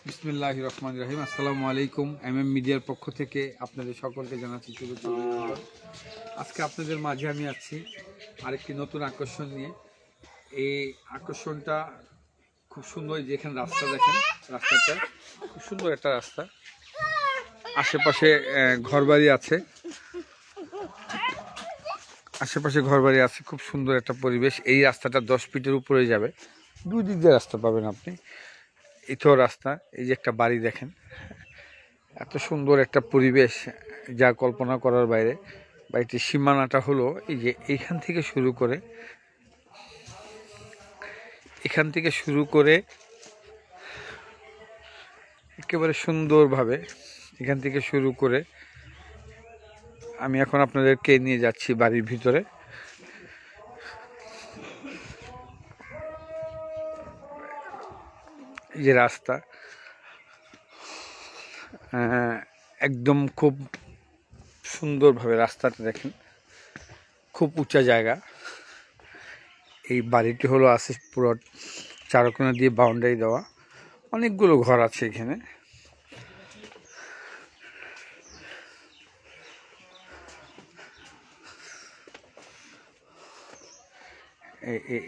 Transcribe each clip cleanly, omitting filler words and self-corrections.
বিসমিল্লাহির রহমানির রহিম। আসসালামু আলাইকুম। এমএম মিডিয়ার পক্ষ থেকে আপনাদের সকলকে জানাচ্ছি শুভেচ্ছা। আজকে আপনাদের মাঝে আমি আছি আরেকটি নতুন আকর্ষণ নিয়ে। এই আকর্ষণটা খুব সুন্দর। যেখানে রাস্তা দেখেন, রাস্তাটা খুব সুন্দর একটা রাস্তা, আশেপাশে ঘরবাড়ি আছে, খুব সুন্দর একটা পরিবেশ। এই রাস্তাটা 10 ফিটের উপরে যাবে, দুই দিক দিয়ে রাস্তা পাবেন আপনি। এতো রাস্তা, এই যে একটা বাড়ি দেখেন, এত সুন্দর একটা পরিবেশ যা কল্পনা করার বাইরে। বাড়িটির সীমানাটা হলো এই যে এখান থেকে শুরু করে একেবারে সুন্দরভাবে এখান থেকে শুরু করে আমি এখন আপনাদেরকে নিয়ে যাচ্ছি বাড়ির ভিতরে। এই যে রাস্তা, একদম খুব সুন্দরভাবে রাস্তাটা দেখেন, খুব উঁচা জায়গা। এই বাড়িটি হলো আছে পুরো চারকোনা দিয়ে বাউন্ডারি দেওয়া, অনেকগুলো ঘর আছে এখানে।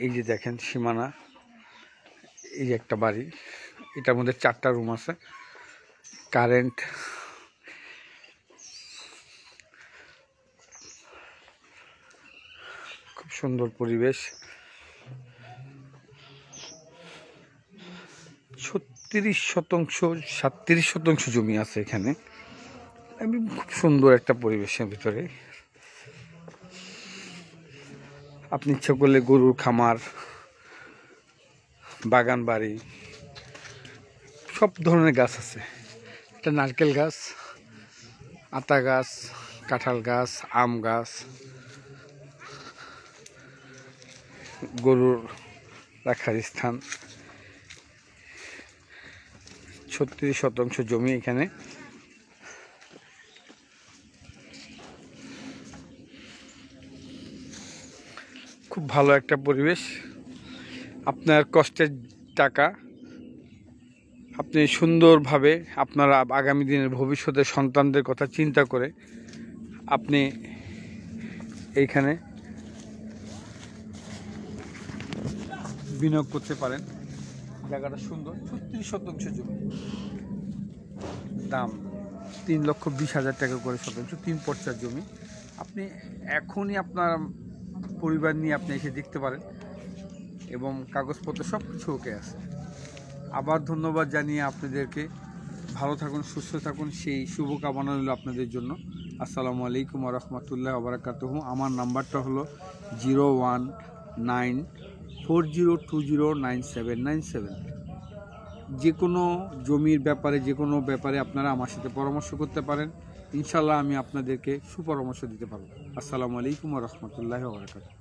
এই যে দেখেন সীমানা, এই যে একটা বাড়ি, এটার মধ্যে 4টা রুম আছে, কারেন্ট, খুব সুন্দর পরিবেশ। 37% জমি আছে এখানে। খুব সুন্দর একটা পরিবেশের ভিতরে আপনি ইচ্ছা করলে গরুর খামার, বাগান বাড়ি, সব ধরনের গাছ আছে। এটা নারকেল গাছ, আতা গাছ, কাঁঠাল গাছ, আম গাছ, গরুর রাখার স্থান। 36% জমি এখানে। খুব ভালো একটা পরিবেশ। আপনার কষ্টের টাকা আপনি সুন্দরভাবে আপনারা আগামী দিনের ভবিষ্যতের সন্তানদের কথা চিন্তা করে আপনি এইখানে বিনিয়োগ করতে পারেন। জায়গাটা সুন্দর। 36% জমি, দাম 3,20,000 টাকা করে শতাংশ, 3 পর্চার জমি। আপনি এখনই আপনার পরিবার নিয়ে আপনি এসে দেখতে পারেন এবং কাগজপত্র সব কিছু ওকে আছে। আবার ধন্যবাদ জানিয়ে আপনাদেরকে, ভালো থাকুন, সুস্থ থাকুন, সেই শুভকামনা রইল আপনাদের জন্য। আসসালামু আলাইকুম ওয়া রাহমাতুল্লাহি ওয়া বারাকাতুহু। আমার নাম্বারটা হলো 01940209797। যে কোনো জমির ব্যাপারে, যে কোনো ব্যাপারে আপনারা আমার সাথে পরামর্শ করতে পারেন। ইনশাল্লাহ আমি আপনাদেরকে সুপরামর্শ দিতে পারবো। আসসালামু আলাইকুম ওয়া রাহমাতুল্লাহি ওয়া বারাকাতুহু।